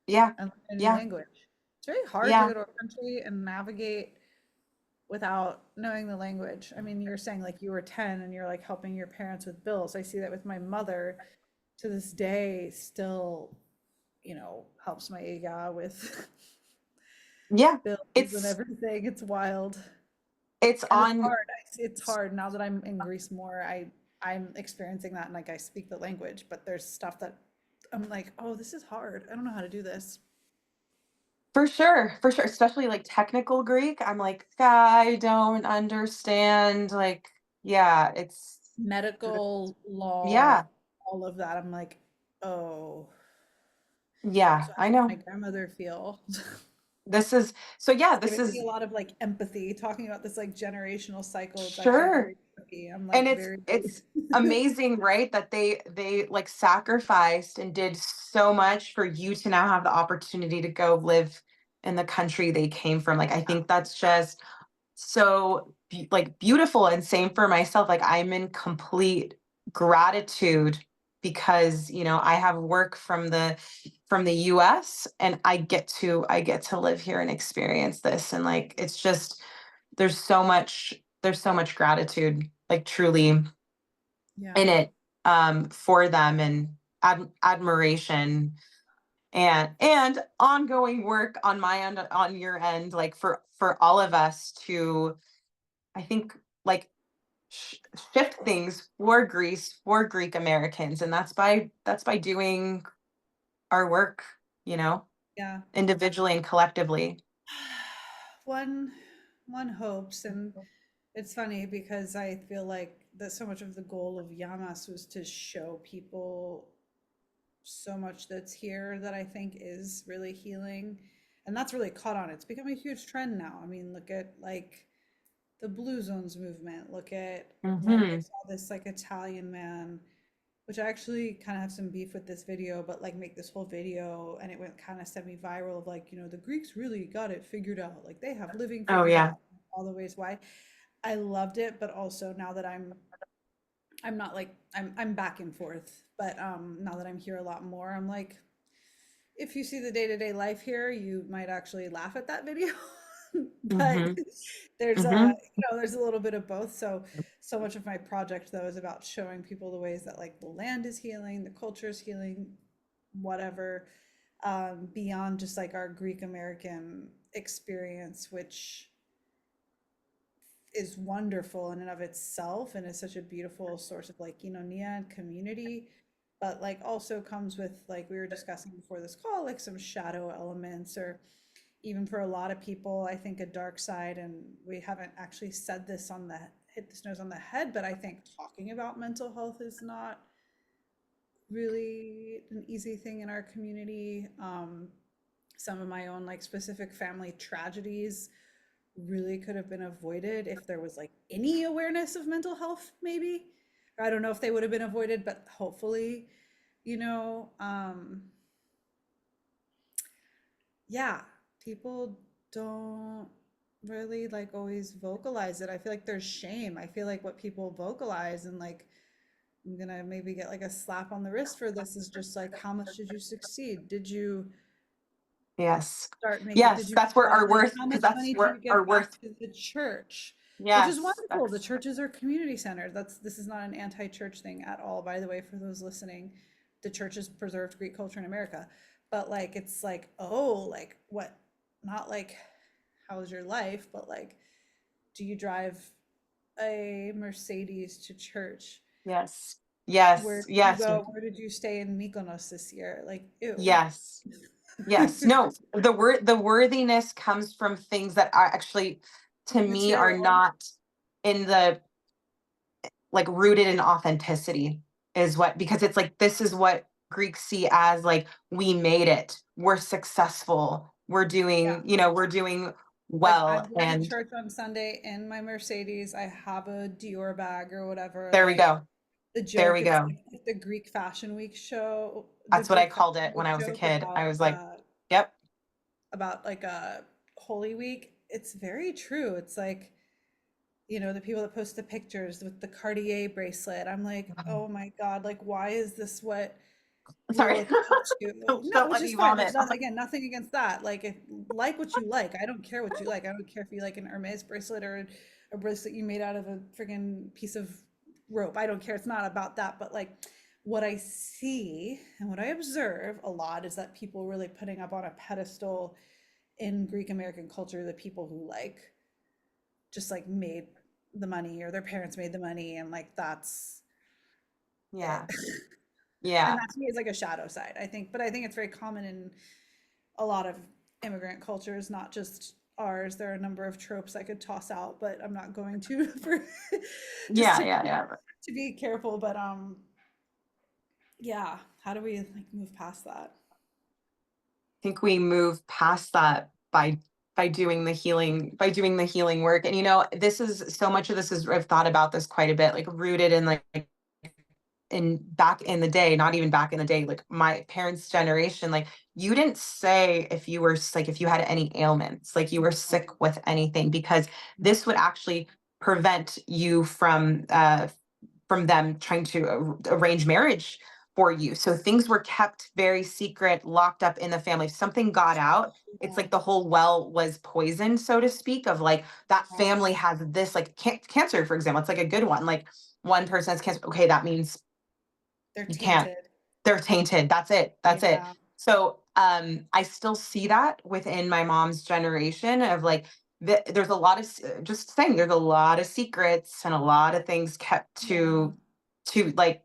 Yeah, and learn a new yeah, language. It's very hard to yeah, go to a country and navigate without knowing the language. I mean, you're saying like you were 10 and you're like helping your parents with bills. I see that with my mother to this day, still, helps my Ega with yeah. bills and It's everything. It's wild. it's And it's on hard. It's hard now that I'm in Greece more. I'm experiencing that, and like I speak the language, but there's stuff that I'm like, oh, this is hard. I don't know how to do this. for sure. Especially like technical Greek. I'm like, I don't understand. Like, yeah, Medical yeah, law, all of that. I'm like, oh. yeah. So how I did know. my grandmother feel? This is so. Yeah, It's this giving me a is lot of like empathy talking about this like generational cycle. It's actually sure. very tricky. I'm And like very it's amazing, right, that they like sacrificed and did so much for you to now have the opportunity to go live in the country they came from. Like I think that's just so like beautiful, and same for myself. Like I'm in complete gratitude because I have work from the US, and I get to live here and experience this, and like it's just there's so much gratitude, like truly yeah. in it, for them, and admiration, and ongoing work on my end, on your end, like for all of us to, I think, like sh- shift things for Greece, for Greek Americans, and that's by doing our work, you know, Yeah. individually and collectively. One one hopes, and it's funny because I feel like that so much of the goal of Yamas was to show people so much that's here that I think is really healing. And that's really caught on. It's become a huge trend now. I mean, look at like the Blue Zones movement. Look at like I Hmm. saw this like Italian man, which I actually kind of have some beef with this video, but like make this whole video and it went kind of semi-viral of like, the Greeks really got it figured out. Like they have living Oh figured yeah. out all the ways why. I loved it, but also now that I'm not like I'm back and forth, but now that I'm here a lot more, I'm like, if you see the day-to-day life here, you might actually laugh at that video. But Hmm. there's Hmm. there's a little bit of both. So much of my project though is about showing people the ways that like the land is healing, the culture is healing, whatever, beyond just like our Greek American experience, which is wonderful in and of itself and is such a beautiful source of like Nia and community, but like also comes with, like we were discussing before this call, like some shadow elements, or even for a lot of people I think a dark side. And we haven't actually said this on the hit this nose on the head, but I think talking about mental health is not really an easy thing in our community. Some of my own like specific family tragedies really could have been avoided if there was like any awareness of mental health, maybe. I don't know if they would have been avoided, but hopefully, you know, yeah, people don't really like always vocalize it. I feel like there's shame. I feel like what people vocalize and like I'm gonna maybe get like a slap on the wrist for this is just like how much did you succeed? Did you Yes. start making, did Yes, you that's where our like worth, how because much that's money do where you give our back worth. to the church? Which is Yes, wonderful. The that's churches are community centered. This is not an anti-church thing at all, by the way, for those listening. The church has preserved Greek culture in America. But like it's like, oh, like what, not like how was your life, but like, do you drive a Mercedes to church? yes. Where Yes, did you yes, go? Where did you stay in Mykonos this year? Like, ew. yes, yes. No, the worthiness comes from things that are actually, to me, are Material. not in the, like, rooted in authenticity, is what, because it's like this is what Greeks see as like, we made it, we're successful, we're Yeah. doing, we're doing Like well. I'm going to And church on Sunday in my Mercedes. I have a Dior bag or whatever. there we Like go. the There joke, we it's go. like if the Greek Fashion Week show, the That's what I Greek called Fashion it when Week I was a joke kid. I was like, yep. about like a Holy Week. It's very true. It's like, you know, the people that post the pictures with the Cartier bracelet. I'm like, oh my God, like why is this what we're Sorry. looking up to? No, Don't which let is me fine. There's vomit. not, again, nothing against that. Like if like what you like. I don't care what you like. I don't care if you like an Hermes bracelet or a bracelet you made out of a friggin' piece of rope. I don't care. It's not about that. But like what I see and what I observe a lot is that people really putting up on a pedestal in Greek American culture the people who like just like made the money or their parents made the money and like that's it. Yeah. And Yeah. that to me is like a shadow side, I think. But I think it's very common in a lot of immigrant cultures, not just ours. There are a number of tropes I could toss out, but I'm not going to for just Yeah. Yeah. Yeah. I to be careful. But yeah, how do we like move past that? think we move past that by doing the healing work. And this is so much of this is, I've thought about this quite a bit, like rooted in like in back in the day, not even back in the day, like my parents' generation, like you didn't say if you were like if you had any ailments, like you were sick with anything, because this would actually prevent you from them trying to arrange marriage for you. So things were kept very secret, locked up in the family. If something got out, it's Yeah, like the whole well was poisoned, so to speak, of like that yeah. family has this, like cancer, for example. It's like a good one. Like one person has cancer. Okay, that means They're you can't, tainted. they're tainted. That's it. That's it. Yeah. So I still see that within my mom's generation of like there's a lot of just saying there's a lot of secrets and a lot of things kept Yeah. to like,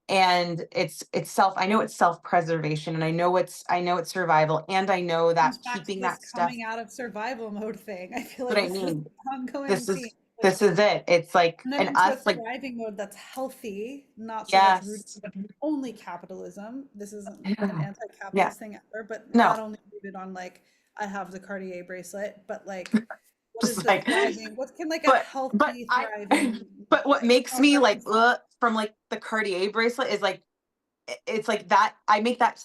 and it's self, I know it's self-preservation, and I know it's survival, and I know that Comes back to keeping this that stuff, coming out of survival mode thing. I feel what like I this is mean, an ongoing this is theme. Like, this is it. It's like, and then and into a us, like, thriving mode that's healthy, not so much rooted yes. in only capitalism. This isn't an Yeah. Yeah. anti-capitalist thing ever, but No, not only rooted on like I have the Cartier bracelet, but like what is just the like, thriving? What can like a but healthy, I thriving look but what like? makes Oh, me for like instance, from like the Cartier bracelet is like, it's like that I made that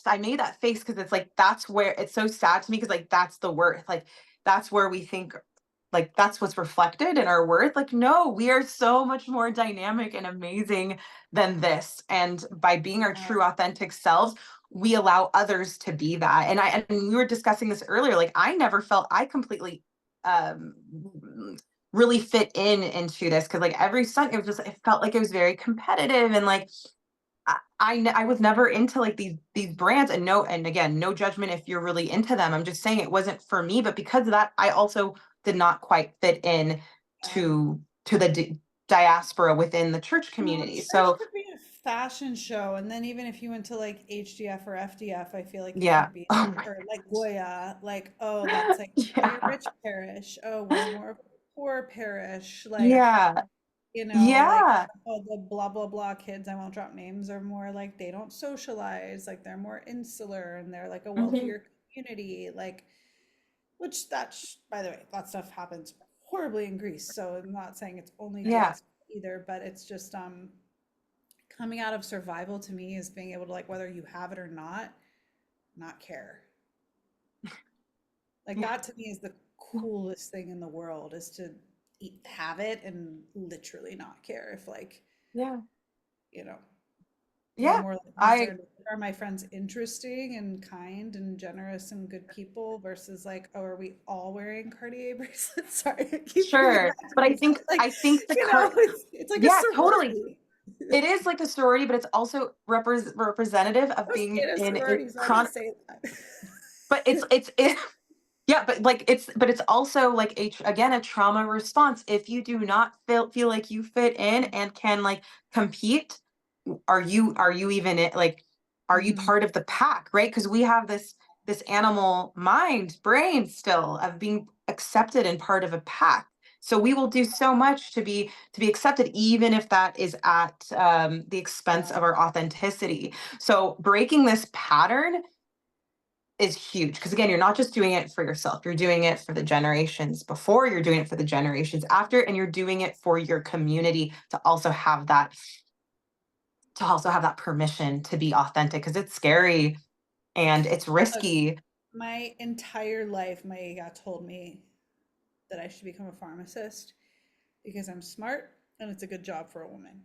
face because it's like that's where it's so sad to me, because like that's the worth, like that's where we think, like that's what's reflected in our worth. Like no, we are so much more dynamic and amazing than this, and by being our uh, true authentic selves, we allow others to be that. And we were discussing this earlier, like I never felt I completely um really fit into this, because like every Sunday it felt like it was very competitive, and like I was never into like these brands, and no, and again, no judgment if you're really into them. I'm just saying it wasn't for me, but because of that, I also did not quite fit in uh, to the diaspora within the church well, community. church So could be a fashion show, and then even if you went to like HDF or FDF, I feel like it yeah, could be oh like, my, or like Goya, like, oh, that's like very yeah, rich parish. Oh, we're more of a poor parish. Like, yeah, you know, like, yeah, oh, the blah blah blah kids, I won't drop names, are more like they don't socialize, like they're more insular and they're like a mhm, wealthier community, like, which by the way, that stuff happens horribly in Greece. So I'm not saying it's only yeah, diaspora either, but it's just coming out of survival to me is being able to, like, whether you have it or not care. Like Yeah. that to me is the coolest thing in the world, is to have it and literally not care if, like, Yeah. you know, because I'm Yeah. more like I concerned, are my friends interesting and kind and generous and good people versus like, oh, are we all wearing Cartier bracelets? Sorry, I keep bringing it sure. back to But I these, think but like, I think the it's like a yeah, totally. sorority. It is like a sorority, but it's also representative of I was being in a in a sorority, so I'm gonna chronic, say that. but yeah, but like but it's also like again a trauma response. If you do not feel like you fit in and can like compete, are you even like are you Hmm. part of the pack, right? Because we have this animal mind brain still of being accepted and part of a pack. So we will do so much to be accepted, even if that is at the expense Yeah. of our authenticity. So breaking this pattern is huge because again, you're not just doing it for yourself, you're doing it for the generations before, you're doing it for the generations after, and you're doing it for your community to also have that permission to be authentic because it's scary and it's Look, risky. my entire life, my told me that I should become a pharmacist because I'm smart and it's a good job for a woman.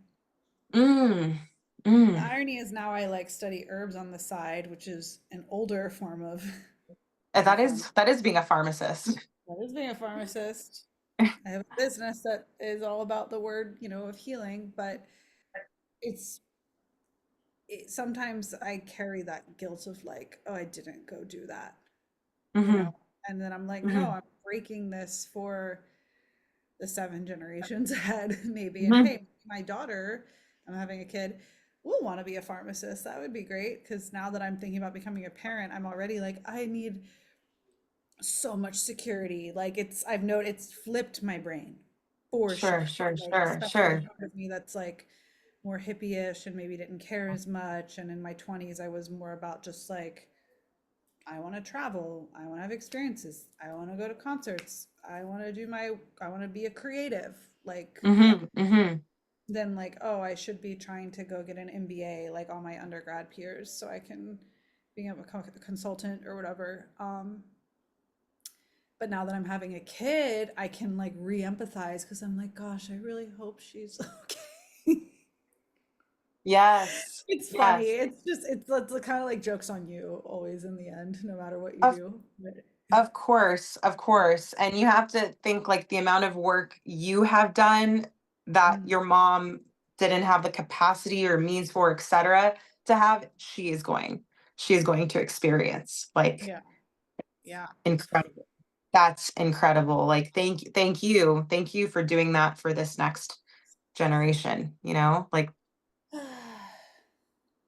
Mm, The mm. irony is now I like study herbs on the side, which is an older form of And being a that pharmacist. is that is being a pharmacist. That is being a pharmacist. I have a business that is all about the word, of healing, but it's sometimes I carry that guilt of like, oh, I didn't go do that, you know? Hmm. And then I'm like, no, Hmm. I'm breaking this for the 7 generations ahead, maybe. And Hmm. hey, my daughter, I'm having a kid, will want to be a pharmacist. That would be great. Because now that I'm thinking about becoming a parent, I'm already like, I need so much security. Like I've noted it's flipped my brain for Sure, sure. sure, Like, sure, especially the sure. part of me that's like more hippie-ish and maybe didn't care as much. And in my 20s, I was more about just like, I want to travel. I want to have experiences. I want to go to concerts. I want to be a creative. Like, Hmm. Hmm. then like, oh, I should be trying to go get an MBA like all my undergrad peers so I can be a consultant or whatever. But now that I'm having a kid, I can like re-empathize because I'm like, gosh, I really hope she's okay. Yes, It's funny. yes. It's kind of like jokes on you always in the end, no matter what you Of do. But, Of course, of course. And you have to think like the amount of work you have done that mm, your mom didn't have the capacity or means for, etc., to have, she is going to experience like yeah, yeah. incredible. That's incredible. Like thank you for doing that for this next generation, like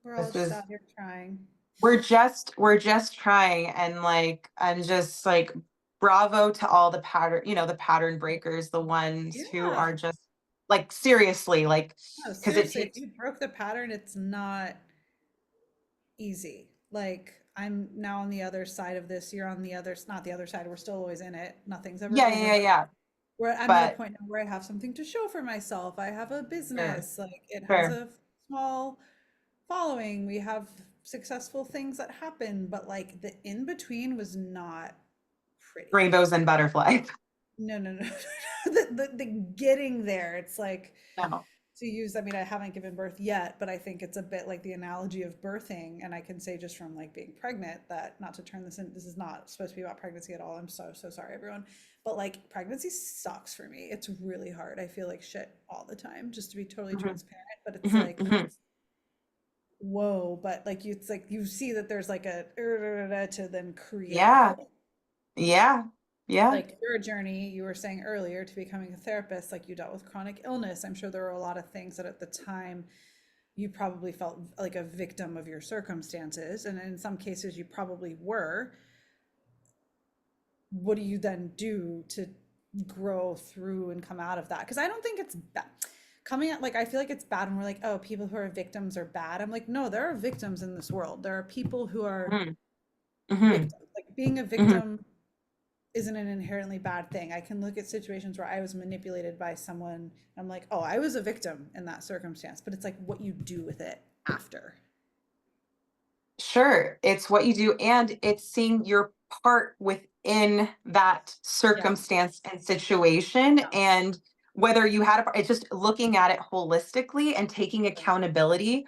We're all this just is out here trying. we're just trying, and like I'm just like bravo to all the pattern breakers, the ones who Yeah. are just like seriously like No, because it seriously, if takes you broke the pattern, it's not easy. Like I'm now on the other side of this. You're on the other, not the other side. We're still always in it. Nothing's ever yeah, yeah, over. yeah, But yeah, where I'm at a but point now where I have something to show for myself. I have a sure, business. Like it has sure. a small following. We have successful things that happen, but like the in between was not pretty. Rainbows and butterflies. No, no, no. The getting there. It's like No. to use, I mean, I haven't given birth yet, but I think it's a bit like the analogy of birthing. And I can say just from like being pregnant that, not to turn this in, this is not supposed to be about pregnancy at all. I'm so, so sorry, everyone. But like pregnancy sucks for me. It's really hard. I feel like shit all the time, just to be totally Mhm, transparent. But it's mhm, like, mhm. whoa, but like it's like you see that there's like a to then create the Yeah, thing. yeah, yeah. Like your journey, you were saying earlier to becoming a therapist, like you dealt with chronic illness. I'm sure there were a lot of things that at the time you probably felt like a victim of your circumstances. And in some cases, you probably were. What do you then do to grow through and come out of that? Because I don't think it's bad. Coming out, like, I feel like it's bad when we're like, oh, people who are victims are bad. I'm like, no, there are victims in this world. There are people who are Mhm, mhm, victims. Like, being a mhm. victim isn't an inherently bad thing. I can look at situations where I was manipulated by someone. And I'm like, oh, I was a victim in that circumstance, but it's like what you do with it after. Sure, it's what you do, and it's seeing your part within that Yeah. circumstance and situation, Yeah. and whether you had a it's just looking at it holistically and taking accountability,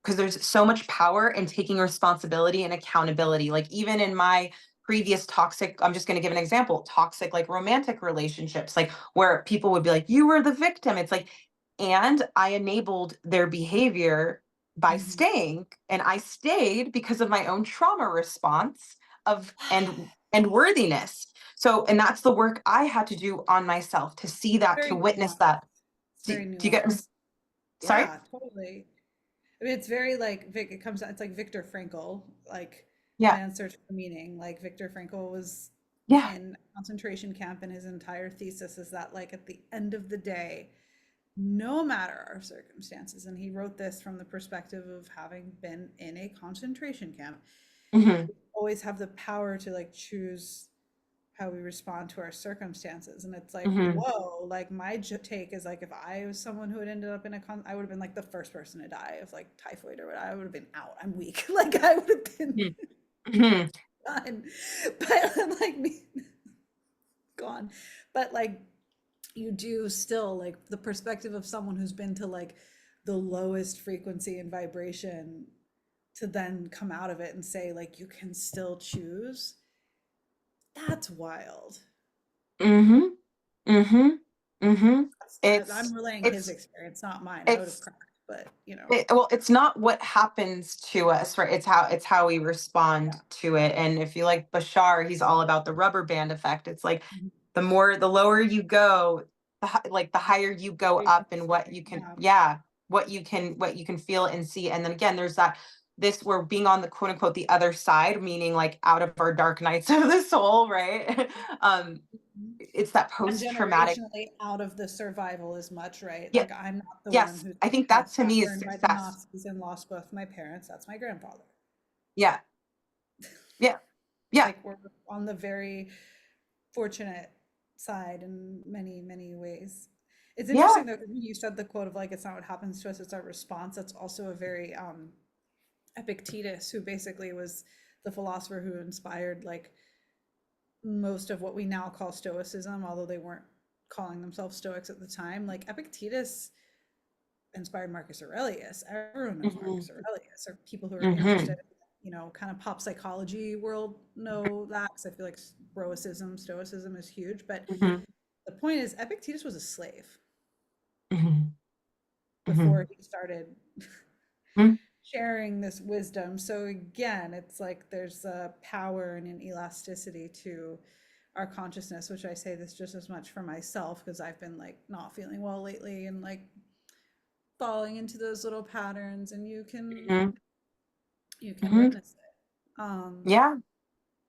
because there's so much power in taking responsibility and accountability. Like even in my previous toxic, I'm just going to give an example, toxic like romantic relationships, like where people would be like, you were the victim. It's like, and I enabled their behavior by Mhm. staying, and I stayed because of my own trauma response of and worthiness. So, and that's the work I had to do on myself to see that, to Very witness nuanced. that. It's Do, very do you get? nuanced. Sorry. Yeah, totally. I mean, it's very like it comes out, it's like Viktor Frankl, like Yeah. Man's Search for Meaning. Like Viktor Frankl was Yeah. in a concentration camp, and his entire thesis is that like at the end of the day, no matter our circumstances, and he wrote this from the perspective of having been in a concentration camp, Hmm. we always have the power to like choose how we respond to our circumstances. And it's like, Hmm. whoa, like my take is like if I was someone who had ended up in I would have been like the first person to die of like typhoid or what. I would have been out. I'm weak. Like I would have been Hmm. done. But like me gone. But like you do still like the perspective of someone who's been to like the lowest frequency and vibration to then come out of it and say like you can still choose. That's wild. Mhm, mhm, mhm. I'm It's relaying his it's experience, not mine. I would have it's cracked, but you know, well, it's not what happens to us, right? It's how we respond yeah. to it. And if you like Bashar, he's all about the rubber band effect. It's like Mhm. the lower you go, like the higher you go up, and what Frequency. you can, Yeah. yeah, what you can feel and see. And then again, there's that this we're being on the quote unquote the other side, meaning like out of our dark nights of the soul, right? um, Mhm. it's that And post traumatic. generationally out of the survival as much, right? Yeah, Like I'm not the one yes, who I think got that to me is burned by the success. Nazis and lost both my parents. That's my grandfather. Yeah, yeah, yeah, Like we're on the very fortunate side in many, many ways. It's yeah. interesting though, 'cause when you said the quote of like, it's not what happens to us, it's our response. That's also a very Epictetus, who basically was the philosopher who inspired like most of what we now call Stoicism, although they weren't calling themselves Stoics at the time. Like Epictetus inspired Marcus Aurelius. Everyone knows Mhm, Marcus Aurelius, or people who are interested mhm, in, kind of pop psychology world know that, because I feel like Stoicism is huge. But mhm, the point is, Epictetus was a slave mhm, before mhm, he started mhm. sharing this wisdom. So again, it's like there's a power and an elasticity to our consciousness, which I say this just as much for myself because I've been like not feeling well lately and like falling into those little patterns, and Mhm, you can mhm. witness it. Yeah,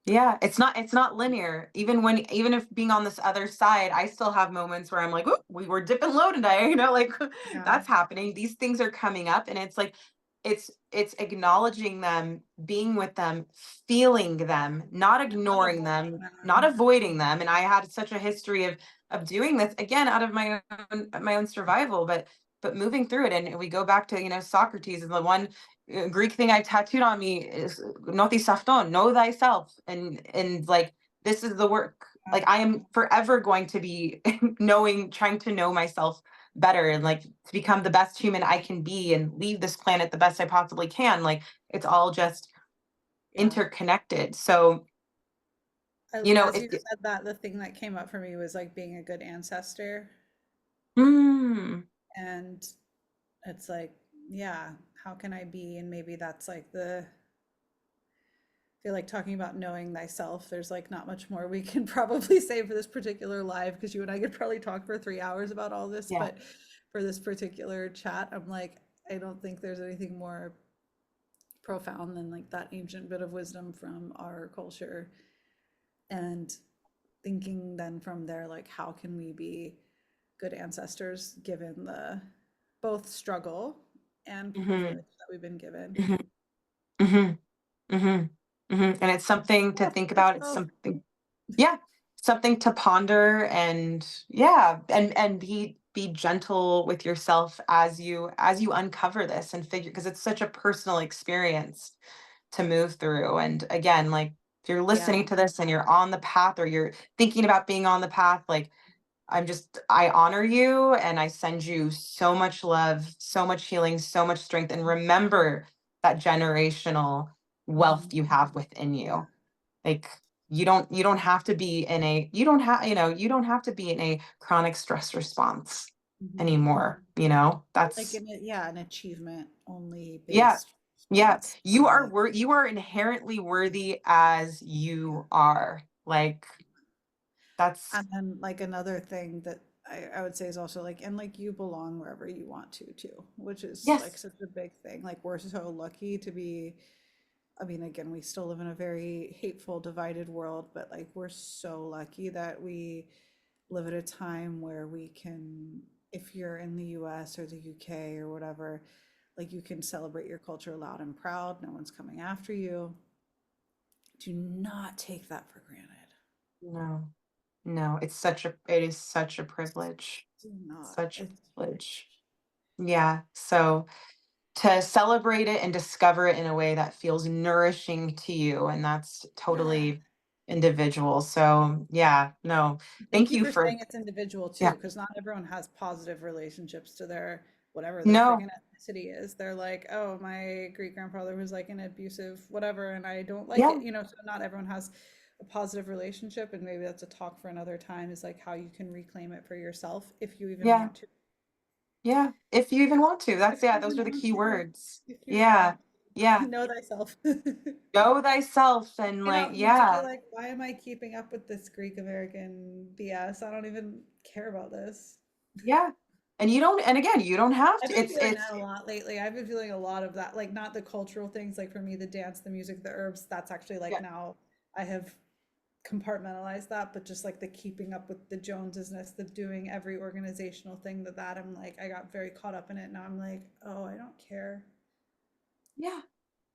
yeah. It's not linear. Even if being on this other side, I still have moments where I'm like, "Oop, we were dipping low today," like Yeah, that's happening. These things are coming up, and it's like it's acknowledging them, being with them, feeling them, not not ignoring avoiding them, not them. avoiding them. And I had such a history of doing this again out of my own survival, but moving through it. And we go back to, Socrates, and the one Greek thing I tattooed on me is "Noti safton," know thyself. And like this is the work. Yeah, Like I am forever going to be trying to know myself better, and like to become the best human I can be and leave this planet the best I possibly can. Like it's all just yeah. interconnected. So, As you it said that, the thing that came up for me was like being a good ancestor. mm, And it's like, yeah, how can I be? And maybe that's like I feel like talking about knowing thyself, there's like not much more we can probably say for this particular live, because you and I could probably talk for 3 hours about all this. yeah. But for this particular chat, I'm like, I don't think there's anything more profound than like that ancient bit of wisdom from our culture. And thinking then from there, like, how can we be good ancestors given the both struggle and Hmm. privilege that we've been given? Hmm. Hmm. Hmm. Hmm. And it's something to Yeah, think let's about. It's go. something, yeah. something to ponder, and yeah, and be gentle with yourself as you uncover this and figure, because it's such a personal experience to move through. And again, like, if you're Yeah. listening to this and you're on the path, or you're thinking about being on the path, like, I honor you and I send you so much love, so much healing, so much strength. And remember that generational wealth Hmm. you have within Yeah. you. Like, you don't have to be in a you don't have to be in a chronic stress response Hmm. anymore, you know? Like That's yeah, an achievement only yeah. based Yeah. response. Or like, You are inherently worthy as yeah. you are. Like, that's And then like another thing that I would say is also like, and like you belong wherever you want to too, which is like yes. such a big thing. Like we're so lucky to be, I mean, again, we still live in a very hateful, divided world, but like we're so lucky that we live at a time where we can, if you're in the US or the UK or whatever, like you can celebrate your culture loud and proud. No one's coming after you. Do not take that for granted. No. No, it is such a privilege. Do not. Such a It's, privilege. Yeah. So to celebrate it and discover it in a way that feels nourishing to you, and that's yeah. totally individual. So yeah, no. Thank Thank you you for for saying it's individual too, yeah. because not everyone has positive relationships to their whatever their No. freaking ethnicity is. They're like, oh, my great grandfather was like an abusive whatever, and I don't like Yeah. it. So not everyone has a positive relationship, and maybe that's a talk for another time, is like how you can reclaim it for yourself if you even Yeah. want to. Yeah. If you even want to. If That's you yeah, those even are the want key to. words. If you even Yeah. want to. Yeah. Know thyself. Know thyself, and like, You to be yeah. like, why am I keeping up with this Greek American BS? I don't even care about this. Yeah. And you don't, and again, you don't have I've to. been feeling It's that a lot lately. I've been feeling a lot of that, like not the cultural things, like for me, the dance, the music, the herbs, that's actually like yeah. now I have compartmentalized that, but just like the keeping up with the Jonesesness, the doing every organizational thing that I'm like, I got very caught up in it. Now I'm like, oh, I don't care. Yeah.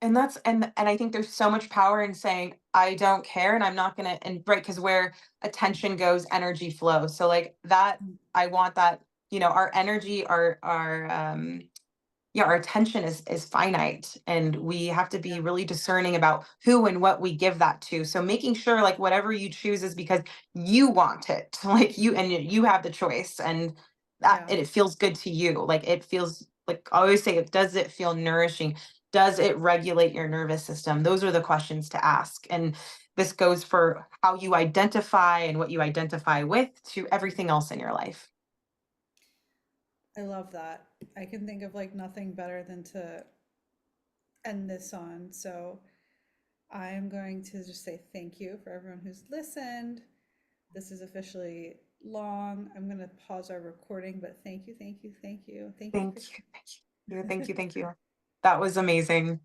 And that's and I think there's so much power in saying, "I don't care, and I'm not gonna," and right, because where attention goes, energy flows. So, like, that Mm. I want that, our energy, yeah, our attention is finite, and we have to be Yeah. really discerning about who and what we give that to. So making sure, like, whatever you choose is because you want it, like, you have the choice, and that Yeah. and it feels good to you. Like, it feels like I always say, does it feel nourishing? Does it regulate your nervous system? Those are the questions to ask. And this goes for how you identify and what you identify with, to everything else in your life. I love that. I can think of like nothing better than to end this on. So I'm going to just say thank you for everyone who's listened. This is officially long. I'm going to pause our recording, but thank you, thank you, thank you. Thank you, Thank you. Christine. Thank you. Thank you. Thank you. That was amazing.